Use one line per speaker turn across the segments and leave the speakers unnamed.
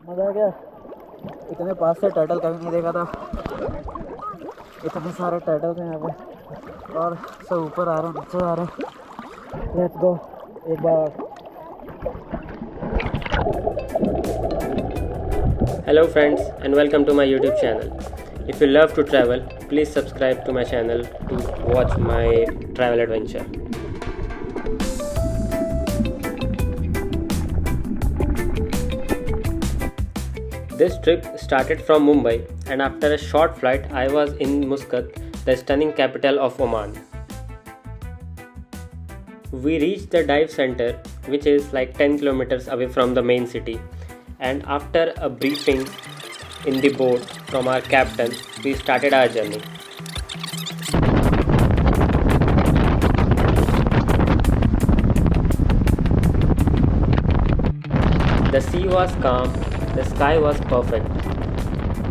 मज़ा आ गया। इतने पास से टर्टल कभी नहीं देखा था। इतने सारे टर्टल्स हैं यहाँ पे और सब ऊपर आ रहे हैं, नीचे आ रहे हैं। लेट्स गो एक बार।
Hello friends and welcome to my YouTube channel. If you love to travel, please subscribe to my channel to watch my travel adventure. This trip started from Mumbai and after a short flight I was in Muscat, the stunning capital of Oman. We reached the dive center which is like 10 kilometers away from the main city, and after a briefing in the boat from our captain, we started our journey. The sea was calm, the sky was perfect.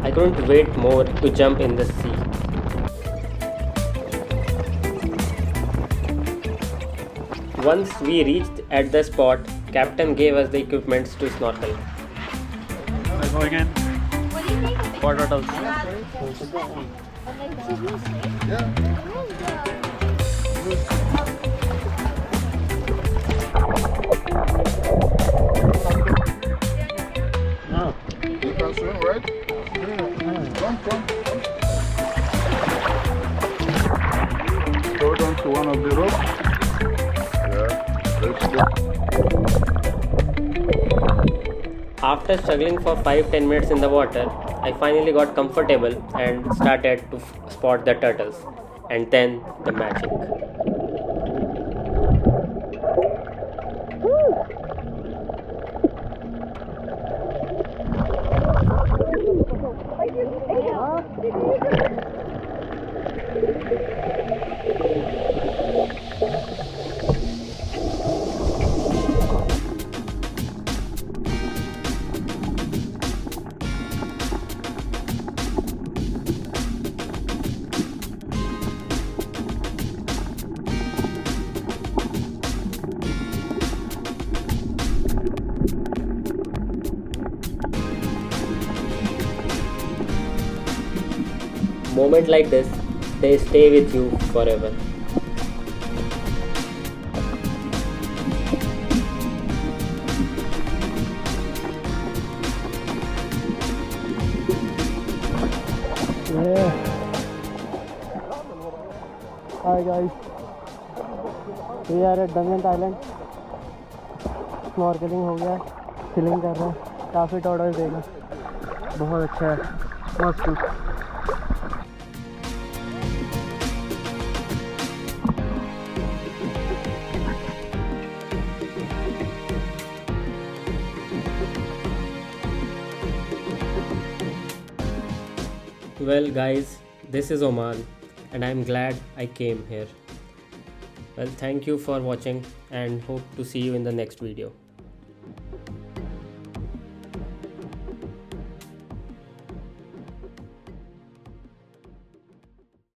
I couldn't wait more to jump in the sea. Once we reached at the spot, captain gave us the equipments to snorkel.
We're going in. For turtles. No.
You can swim, right? Come. Hold on to one of the ropes. Yeah, let's go.
After struggling for 5-10 minutes in the water, I finally got comfortable and started to spot the turtles. And then the magic. Moments like this, they stay with you forever.
Yeah. Hi guys. We are at Dimaniyat Islands. Snorkeling हो गया, chilling कर रहे हैं। काफ़ी turtles देखा, बहुत अच्छा है, मस्त।
Well, guys, this is Oman, and I'm glad I came here. Well, thank you for watching, and hope to see you in the next video.